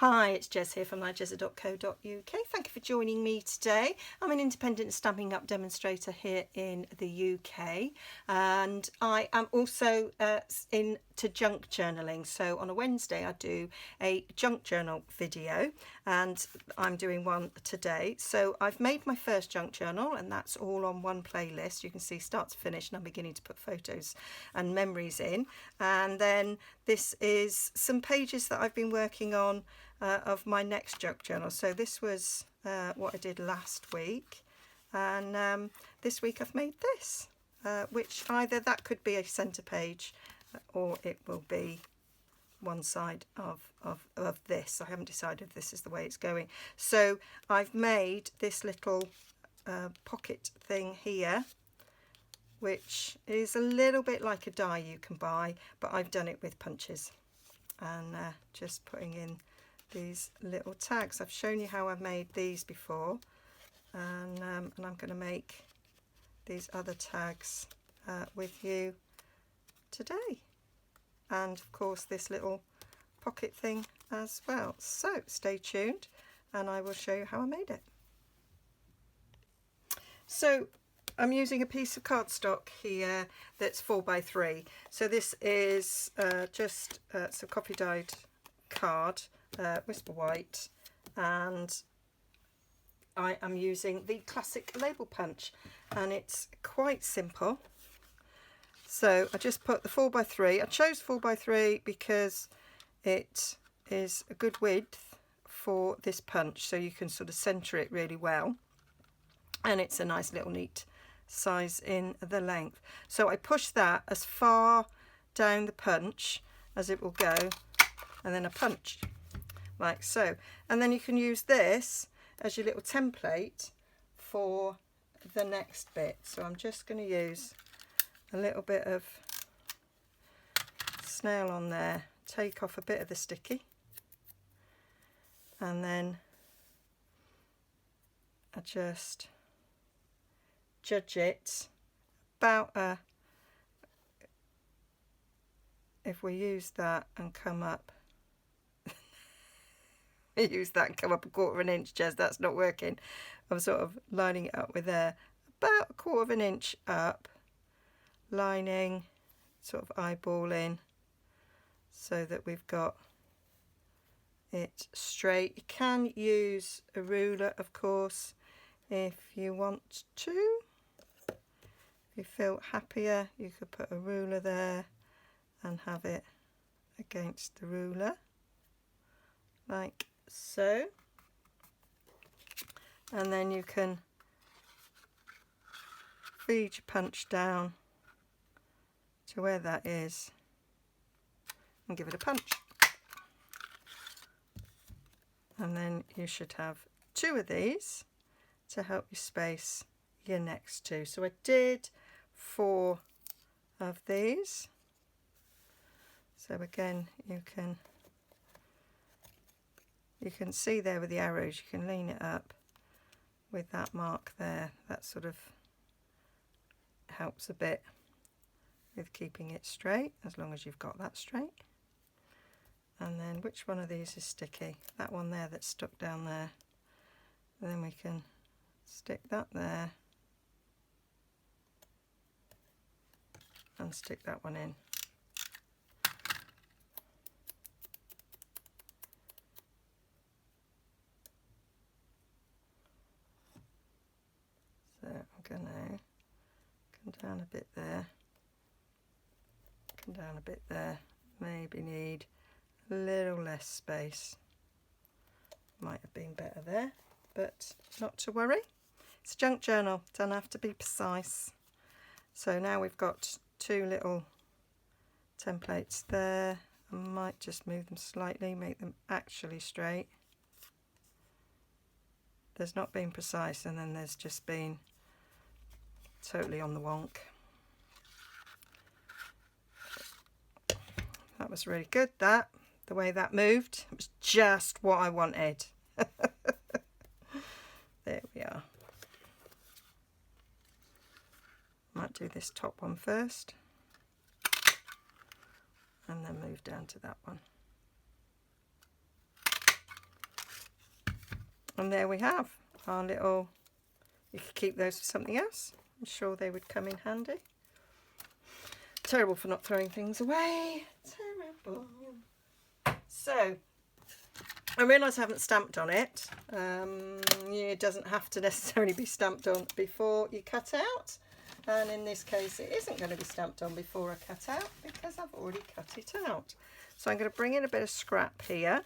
Hi, it's Jez here from nigezza.co.uk. Thank you for joining me today. I'm an independent Stampin' Up demonstrator here in the UK, and I am also into junk journaling. So on a Wednesday I do a junk journal video, and I'm doing one today. So I've made my first junk journal, and that's all on one playlist. You can see start to finish, and I'm beginning to put photos and memories in. And then this is some pages that I've been working on of my next junk journal. So this was what I did last week, and this week I've made this, which either that could be a centre page or it will be one side of this. I haven't decided if this is the way it's going. So I've made this little pocket thing here, which is a little bit like a die you can buy, but I've done it with punches and just putting in these little tags. I've shown you how I've made these before, and I'm going to make these other tags with you today, and of course this little pocket thing as well. So stay tuned and I will show you how I made it. So I'm using a piece of cardstock here that's 4x3. So this is just some coffee dyed card, Whisper White, and I am using the classic label punch, and it's quite simple. So I just put the 4x3. I chose 4x3 because it is a good width for this punch, so you can sort of centre it really well, and it's a nice little neat size in the length. So I push that as far down the punch as it will go, and then I punch like so. And then you can use this as your little template for the next bit. So I'm just going to use a little bit of snail on there, take off a bit of the sticky, and then I just judge it about if we use that and come up use that and come up 1/4 inch, Jez, that's not working. I'm sort of lining it up with there, about 1/4 inch up, lining, sort of eyeballing, so that we've got it straight. You can use a ruler, of course, if you want to. If you feel happier, you could put a ruler there and have it against the ruler like so, and then you can feed your punch down to where that is and give it a punch, and then you should have 2 of these to help you space your next 2. So I did 4 of these. So again, you can see there with the arrows, you can lean it up with that mark there. That sort of helps a bit with keeping it straight, as long as you've got that straight. And then which one of these is sticky? That one there that's stuck down there. And then we can stick that there and stick that one in. So I'm going to come down a bit there, come down a bit there, maybe need a little less space. Might have been better there, but not to worry. It's a junk journal, don't have to be precise. So now we've got 2 little templates there. I might just move them slightly, make them actually straight. There's not been precise, and then there's just been totally on the wonk. That was really good, that. The way that moved, it was just what I wanted. There we are. Might do this top one first, and then move down to that one. And there we have our little, you could keep those for something else. I'm sure they would come in handy. Terrible for not throwing things away. Terrible. So, I realise I haven't stamped on it. It doesn't have to necessarily be stamped on before you cut out. And in this case, it isn't going to be stamped on before I cut out because I've already cut it out. So I'm going to bring in a bit of scrap here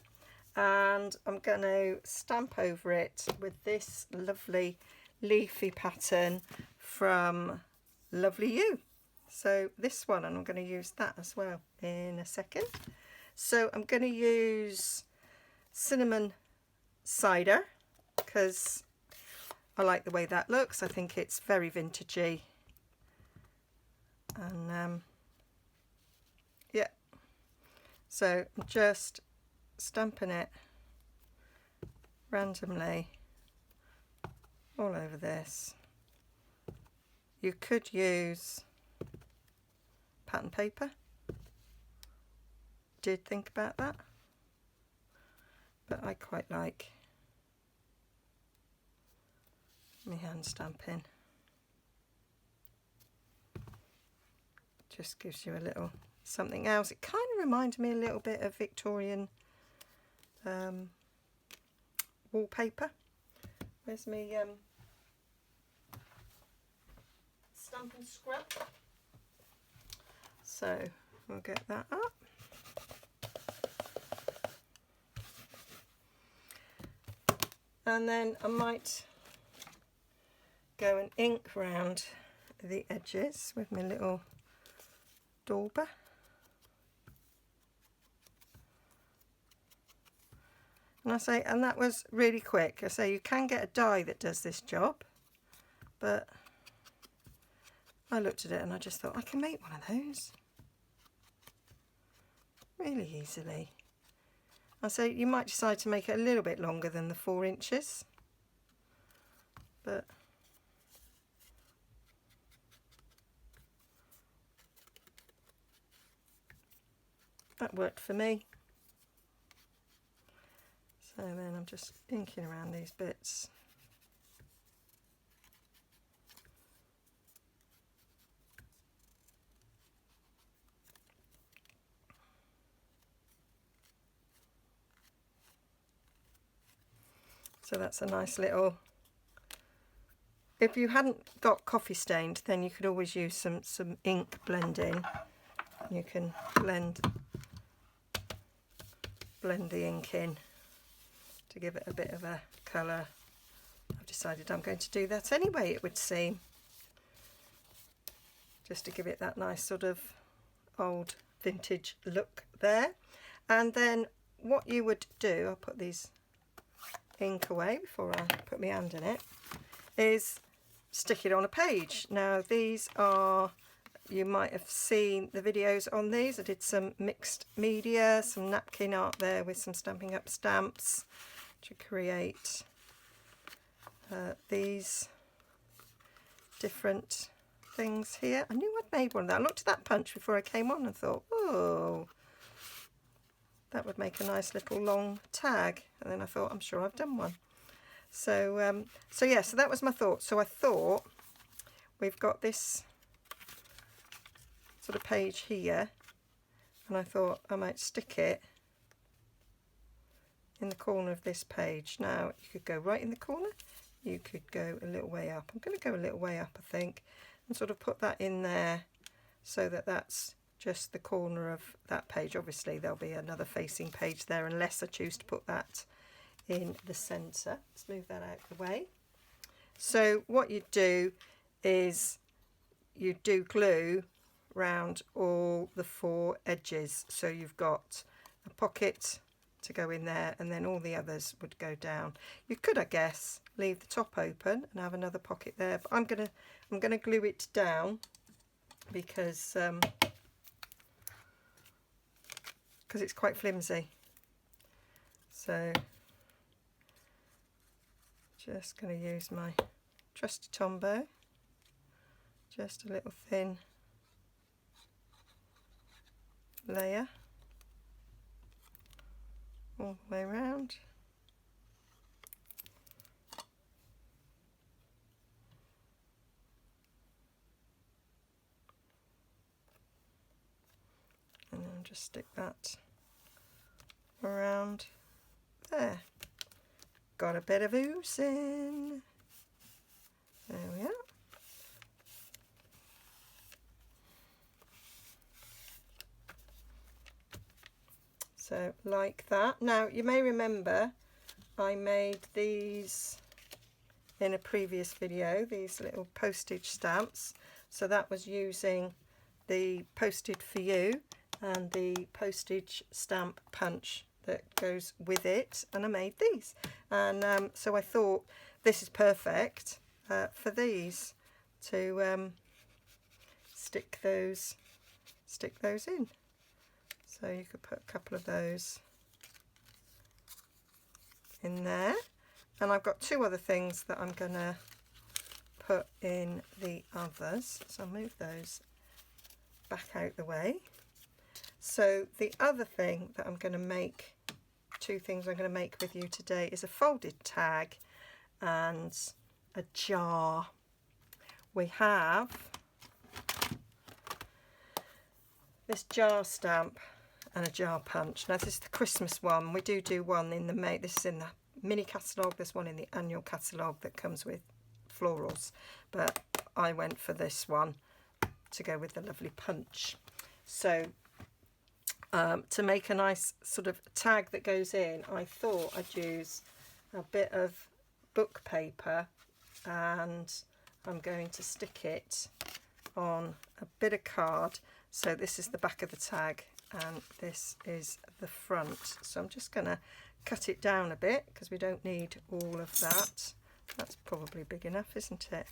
and I'm going to stamp over it with this lovely leafy pattern from Lovely You. So this one, and I'm going to use that as well in a second. So I'm going to use cinnamon cider because I like the way that looks. I think it's very vintagey. And yeah, so I'm just stamping it randomly all over this. You could use pattern paper. Did think about that, but I quite like my hand stamping. Just gives you a little something else. It kind of reminds me a little bit of Victorian wallpaper. Where's my Stampin' scrap? So we'll get that up. And then I might go and ink round the edges with my little dauber. And that was really quick. I say you can get a die that does this job, but I looked at it and I just thought I can make one of those really easily. I say you might decide to make it a little bit longer than the 4 inches, but that worked for me. So then I'm just inking around these bits. So that's a nice little, if you hadn't got coffee stained, then you could always use some ink blending. You can blend the ink in to give it a bit of a colour. I've decided I'm going to do that anyway, it would seem, just to give it that nice sort of old vintage look there. And then what you would do, I'll put these ink away before I put my hand in it, is stick it on a page. Now these are, you might have seen the videos on these. I did some mixed media, some napkin art there with some Stampin' Up stamps to create these different things here. I knew I'd made one of that. I looked at that punch before I came on and thought, oh, that would make a nice little long tag. And then I thought, I'm sure I've done one. So yeah, so that was my thought. So I thought we've got this sort of page here, and I thought I might stick it in the corner of this page. Now you could go right in the corner, you could go a little way up. I'm going to go a little way up, I think, and sort of put that in there so that that's just the corner of that page. Obviously there'll be another facing page there unless I choose to put that in the centre. Let's move that out of the way. So what you do is you do glue round all the 4 edges, so you've got a pocket to go in there and then all the others would go down. You could, I guess, leave the top open and have another pocket there, but I'm gonna glue it down because it's quite flimsy. So just going to use my trusty Tombow, just a little thin layer all the way around. just stick that around there. Got a bit of oozing. There we are. So like that. Now you may remember I made these in a previous video, these little postage stamps. So that was using the Posted For You and the postage stamp punch that goes with it, and I made these. And so I thought this is perfect for these to stick those in. So you could put a couple of those in there. And I've got two other things that I'm going to put in the others. So I'll move those back out the way. So the other thing that I'm going to make, two things I'm going to make with you today, is a folded tag and a jar. We have this jar stamp and a jar punch. Now this is the Christmas one. We do one in the this is in the mini catalogue, there's one in the annual catalogue that comes with florals, but I went for this one to go with the lovely punch. So to make a nice sort of tag that goes in, I thought I'd use a bit of book paper, and I'm going to stick it on a bit of card. So this is the back of the tag and this is the front. So I'm just going to cut it down a bit because we don't need all of that. That's probably big enough, isn't it?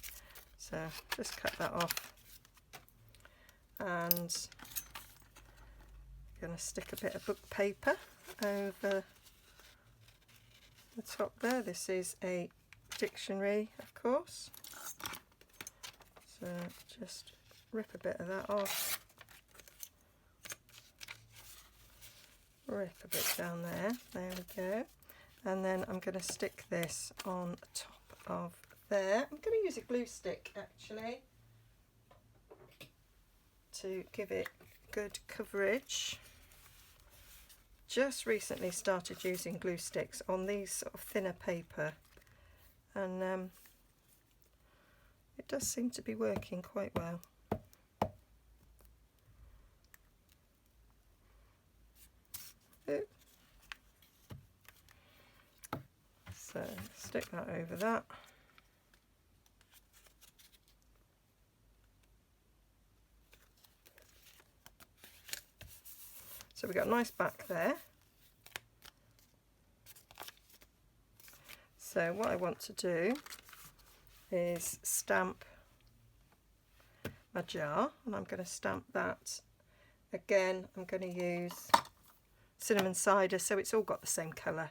So just cut that off, and I'm going to stick a bit of book paper over the top there. This is a dictionary, of course, so just rip a bit of that off, rip a bit down there, there we go, and then I'm going to stick this on top of there. I'm going to use a glue stick actually to give it good coverage. Just recently started using glue sticks on these sort of thinner paper, and it does seem to be working quite well. So stick that over that. So we've got a nice back there. So what I want to do is stamp my jar, and I'm going to stamp that again. I'm going to use cinnamon cider so it's all got the same colour.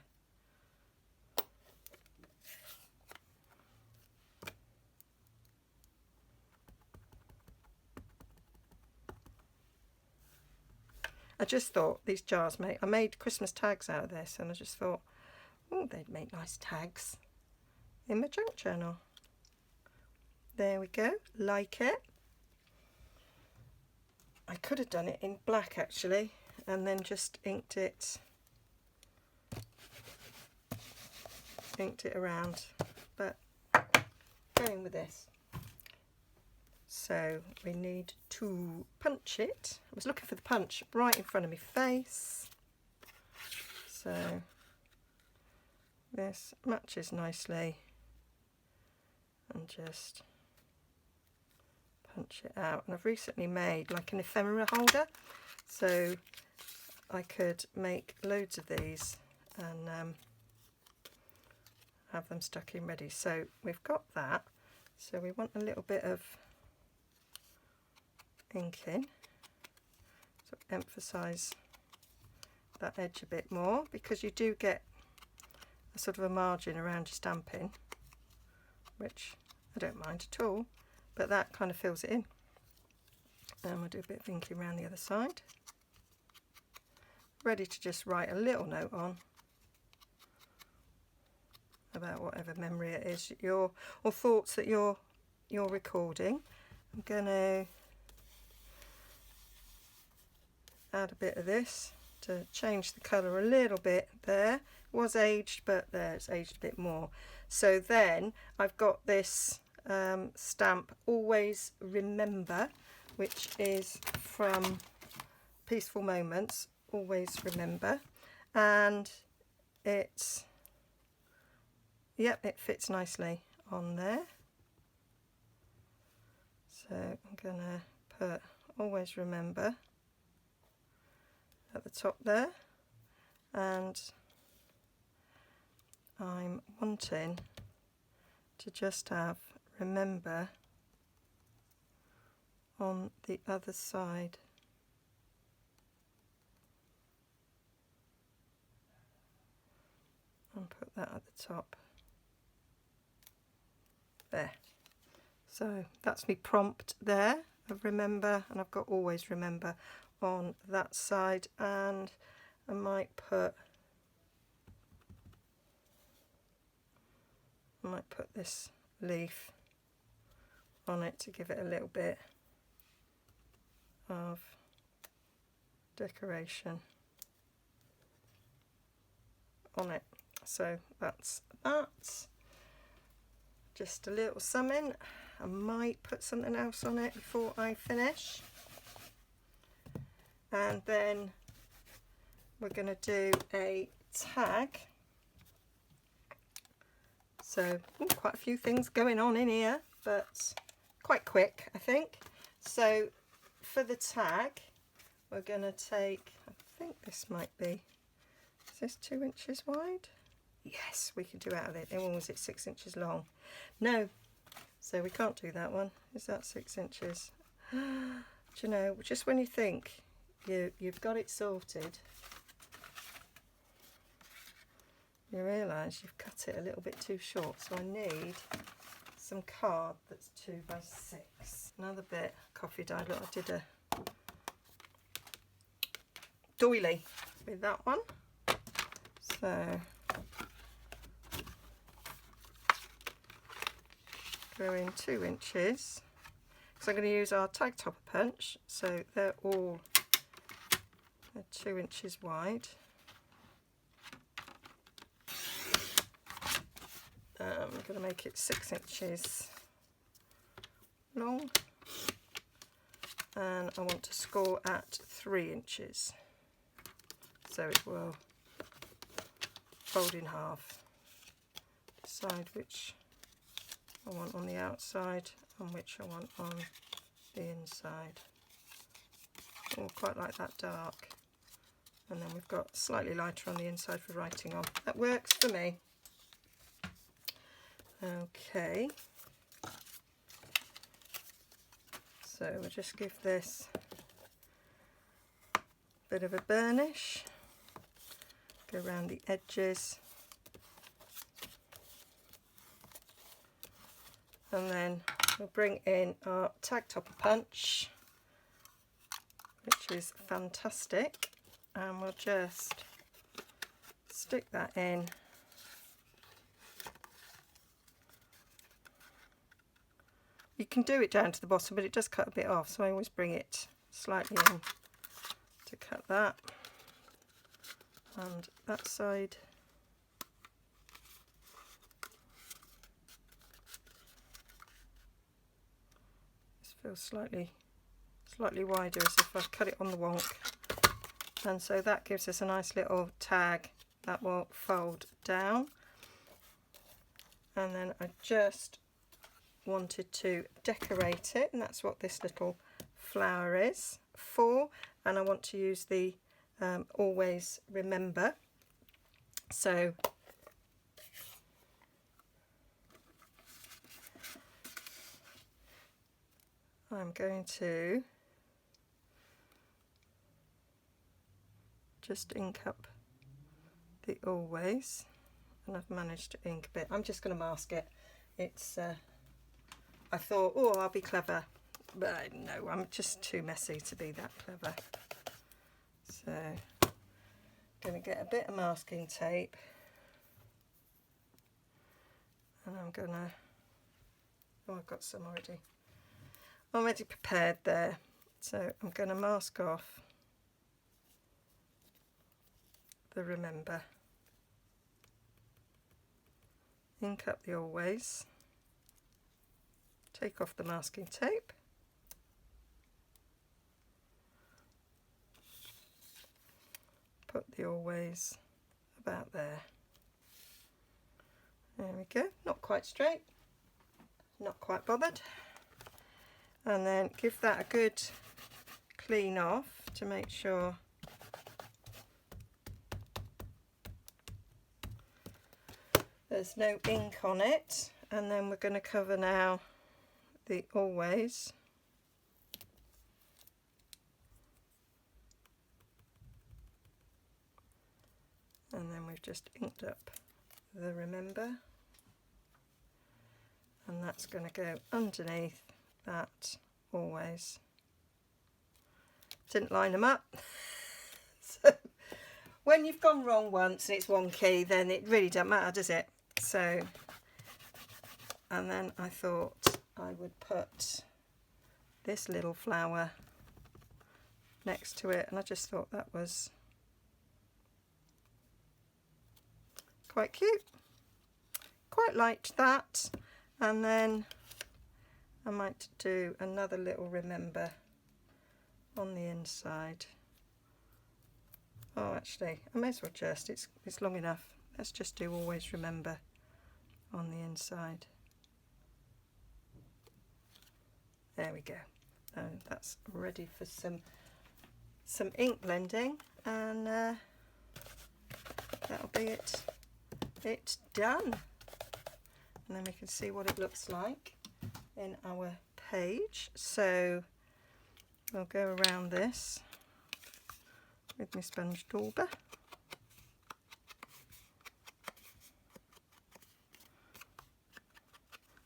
I just thought these jars I made Christmas tags out of this, and I just thought, oh, they'd make nice tags in my junk journal. There we go, like it. I could have done it in black actually, and then just inked it around, but going with this. So we need to punch it. I was looking for the punch right in front of my face. So this matches nicely, and just punch it out. And I've recently made like an ephemera holder, so I could make loads of these and have them stuck in ready. So we've got that. So we want a little bit of ink in, so emphasize that edge a bit more, because you do get a sort of a margin around your stamping, which I don't mind at all, but that kind of fills it in. And we'll do a bit of inking around the other side. Ready to just write a little note on about whatever memory it is or thoughts that you're recording. I'm going to add a bit of this to change the colour a little bit there. It was aged, but there it's aged a bit more. So then I've got this stamp Always Remember, which is from Peaceful Moments, Always Remember, and it's, yep, it fits nicely on there. So I'm gonna put Always Remember at the top there, and I'm wanting to just have Remember on the other side. And put that at the top there. So that's me prompt there of Remember, and I've got Always Remember on that side, and I might put this leaf on it to give it a little bit of decoration on it. So that's that. Just a little something. I might put something else on it before I finish. And then we're going to do a tag. So quite a few things going on in here, but quite quick, I think. So for the tag, we're going to take, I think this might be, is this 2 inches wide? Yes, we can do out of it. Or was it 6 inches long? No, so we can't do that one. Is that 6 inches? Do you know, just when you think you've got it sorted, you realise you've cut it a little bit too short. So I need some card that's 2 by 6. Another bit coffee dyed. Look, I did a doily with that one. So go in 2 inches, because I'm going to use our tag topper punch, so they're 2 inches wide. I'm going to make it 6 inches long, and I want to score at 3 inches, so it will fold in half. Decide which I want on the outside and which I want on the inside. Oh, quite like that dark. And then we've got slightly lighter on the inside for writing on. That works for me. Okay. So we'll just give this a bit of a burnish. Go around the edges. And then we'll bring in our tag topper punch, which is fantastic, and we'll just stick that in. You can do it down to the bottom, but it does cut a bit off, so I always bring it slightly in to cut that. And that side. Feels slightly wider, as if I've cut it on the wonk, and so that gives us a nice little tag that will fold down. And then I just wanted to decorate it, and that's what this little flower is for, and I want to use the Always Remember. So I'm going to just ink up the Always, and I've managed to ink a bit. I'm just going to mask it. It's I thought, oh, I'll be clever, but no, I'm just too messy to be that clever. So I'm going to get a bit of masking tape, and I'm going to, oh, I've got some already prepared there, so I'm going to mask off the remember. Ink up the always. Take off the masking tape. Put the always about there. There we go. Not quite straight. Not quite bothered. And then give that a good clean off to make sure there's no ink on it. And then we're going to cover now the always. And then we've just inked up the remember. And that's going to go underneath that always. Didn't line them up. So when you've gone wrong once and it's wonky, then it really doesn't matter, does it? So, and then I thought I would put this little flower next to it, and I just thought that was quite cute. Quite liked that. And then I might do another little remember on the inside. Oh, actually, I may as well just, it's long enough. Let's just do always remember on the inside. There we go. And that's ready for some ink blending, and that'll be it done. And then we can see what it looks like in our page. So I'll go around this with my sponge dauber.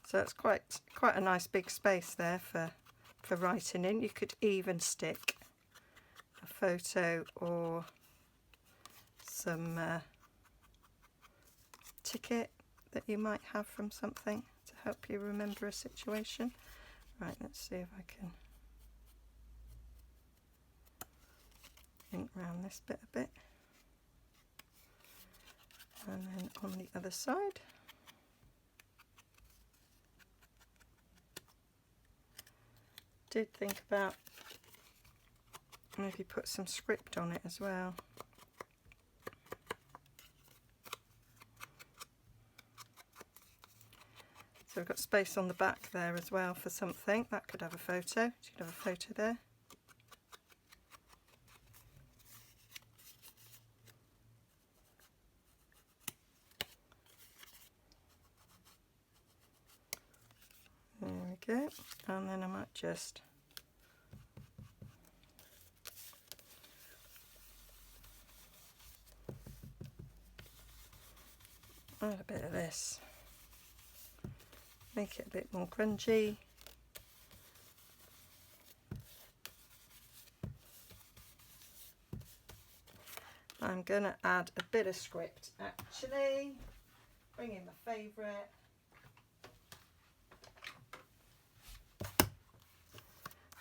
So it's quite a nice big space there for writing in. You could even stick a photo or some ticket that you might have from something to help you remember a situation. Right, let's see if I can ink around this bit a bit. And then on the other side. Did think about maybe put some script on it as well. So we've got space on the back there as well for something. That could have a photo. You could have a photo there. There we go. And then I might just add a bit of this. Make it a bit more grungy. I'm going to add a bit of script actually. Bring in my favourite.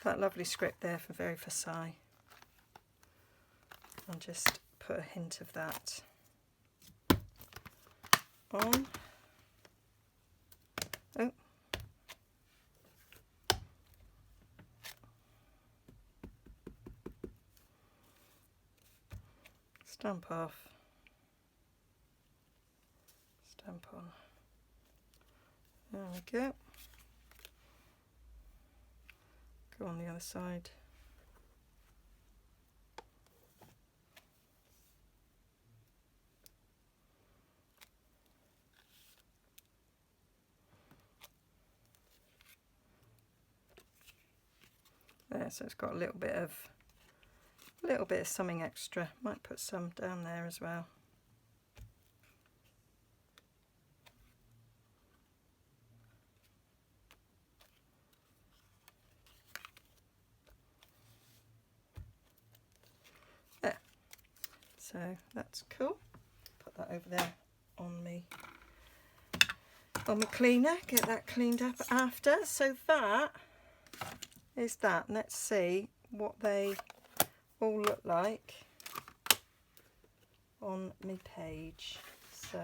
That lovely script there for Very Versailles. I'll just put a hint of that on. Oh. Stamp off. Stamp on. There we go. Go on the other side. There, so it's got a little bit of something extra. Might put some down there as well. There. So that's cool. Put that over there on me cleaner. Get that cleaned up after. So that is that. Let's see what they all look like on my page. So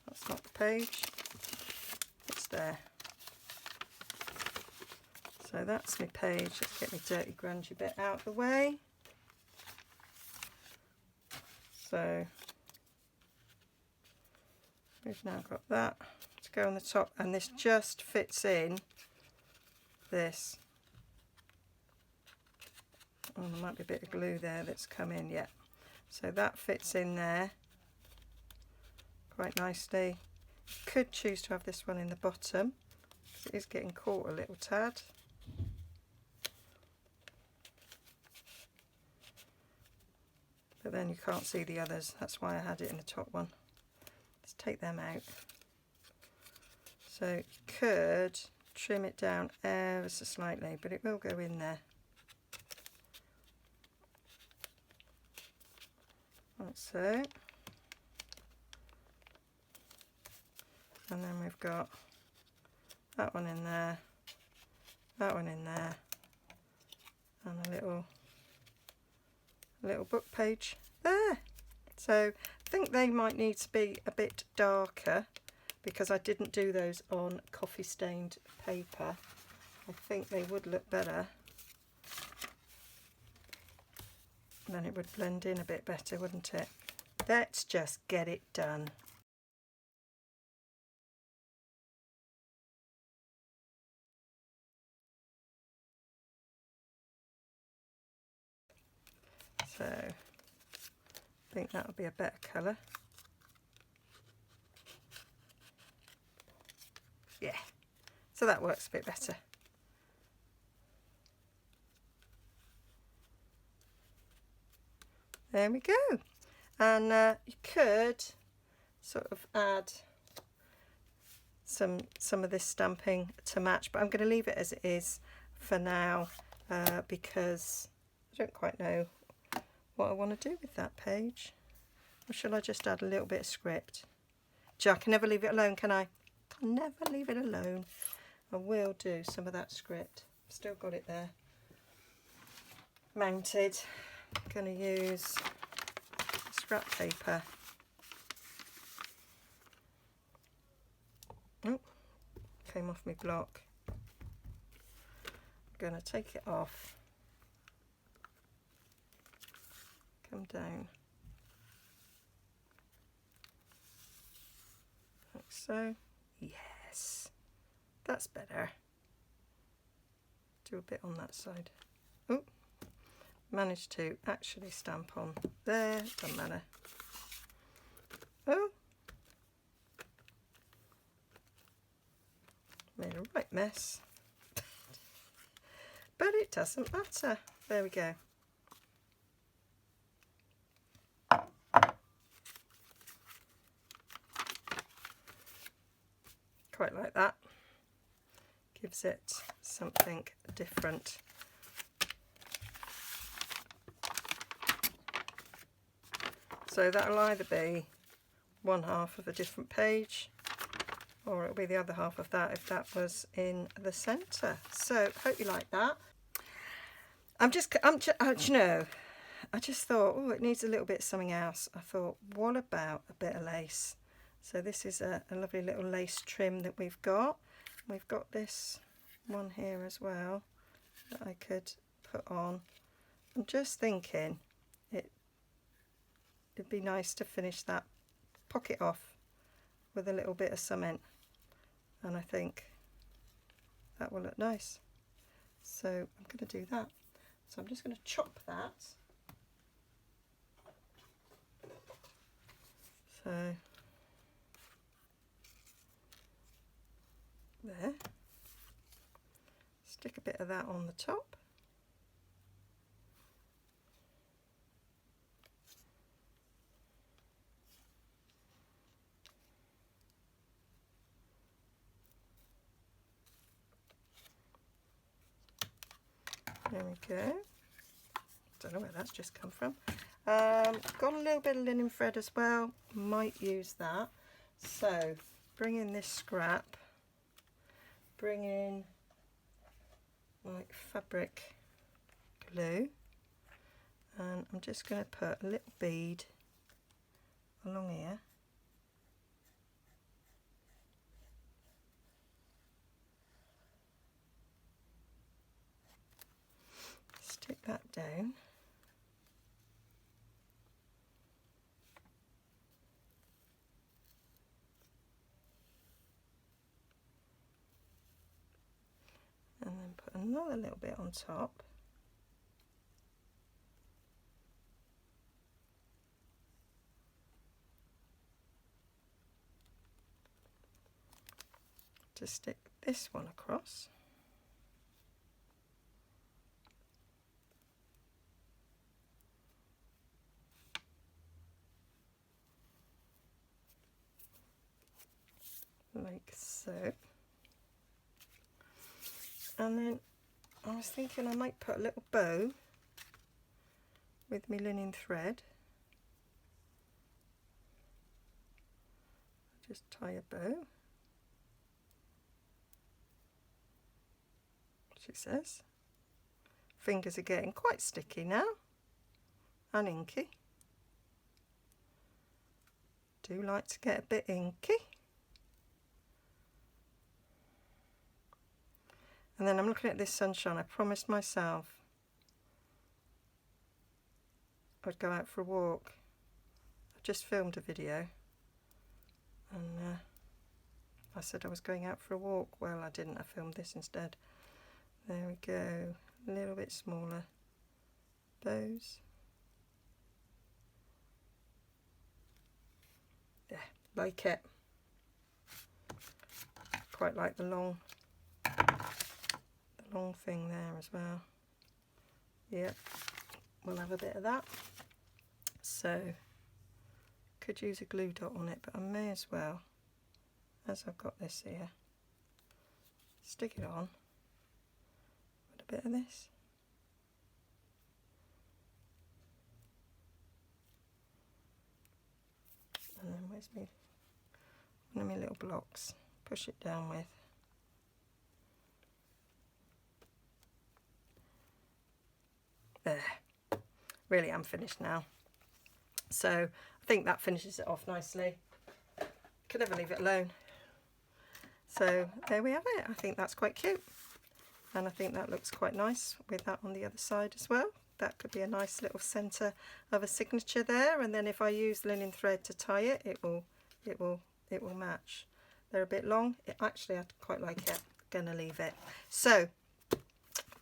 that's not the page, it's there. So that's my page. Let's get my dirty grungy bit out of the way. So we've now got that to go on the top, and this just fits in this. Oh, there might be a bit of glue there that's come in yet. So that fits in there quite nicely. You could choose to have this one in the bottom because it is getting caught a little tad. But then you can't see the others, that's why I had it in the top one. Let's take them out. So you could trim it down ever so slightly, but it will go in there. Like so. And then we've got that one in there, that one in there, and a little book page there. So I think they might need to be a bit darker because I didn't do those on coffee stained paper. I think they would look better. Then it would blend in a bit better, wouldn't it? Let's just get it done. So I think that would be a better colour. Yeah, so that works a bit better. There we go. And you could sort of add some of this stamping to match, but I'm going to leave it as it is for now because I don't quite know what I want to do with that page. Or shall I just add a little bit of script? Gee, I can never leave it alone, can I? Can never leave it alone. I will do some of that script. Still got it there mounted. I'm going to use scrap paper. Oh, came off my block. I'm going to take it off. Come down. Like so. Yes, that's better. Do a bit on that side. Oh, managed to actually stamp on there, doesn't matter. Oh, made a right mess, but it doesn't matter. There we go. Quite like that. Gives it something different. So that'll either be one half of a different page, or it'll be the other half of that if that was in the centre. So hope you like that. You know, I just thought, oh, it needs a little bit of something else. I thought, what about a bit of lace? So this is a lovely little lace trim that we've got. We've got this one here as well that I could put on. I'm just thinking it'd be nice to finish that pocket off with a little bit of cement, and I think that will look nice. So I'm going to do that. So I'm just going to chop that. So there. Stick a bit of that on the top. There we go. Don't know where that's just come from. Got a little bit of linen thread as well. Might use that. So bring in this scrap. Bring in my fabric glue, And I'm just going to put a little bead along here. Stick that down. And then put another little bit on top. To stick this one across. Like so. And then I was thinking I might put a little bow with my linen thread. Just tie a bow. She says. Fingers are getting quite sticky now and inky. Do like to get a bit inky. And then I'm looking at this sunshine. I promised myself I'd go out for a walk. I just filmed a video and I said I was going out for a walk. Well, I didn't. I filmed this instead. There we go. A little bit smaller bows. Yeah, like it. Quite like the long thing there as well. Yep, we'll have a bit of that. So could use a glue dot on it, but I may as well, as I've got this here, stick it on with a bit of this. And then where's one of my little blocks? Push it down with. There. Really, I'm finished now. So I think that finishes it off nicely. Could never leave it alone. So there we have it. I think that's quite cute. And I think that looks quite nice with that on the other side as well. That could be a nice little centre of a signature there. And then if I use linen thread to tie it, it will match. They're a bit long. Actually, I quite like it. Gonna leave it. So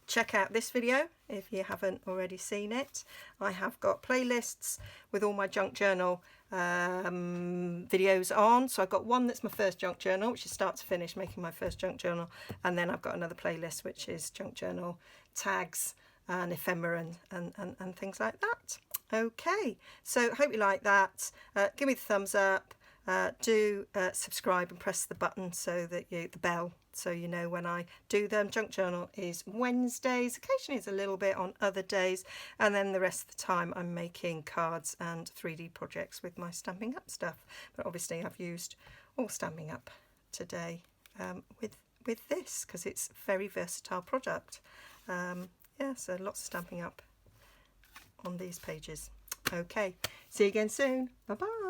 check out this video if you haven't already seen it. I have got playlists with all my junk journal videos on. So I've got one that's my first junk journal, which is start to finish making my first junk journal, and then I've got another playlist which is junk journal tags and ephemera and things like that. Okay, so hope you like that. Give me the thumbs up. Do subscribe and press the button so that the bell, so you know when I do them. Junk journal is Wednesdays, occasionally it's a little bit on other days, and then the rest of the time I'm making cards and 3D projects with my Stampin' Up stuff. But obviously I've used all Stampin' Up today with this because it's a very versatile product. Yeah, so lots of Stampin' Up on these pages. Okay, see you again soon. Bye bye.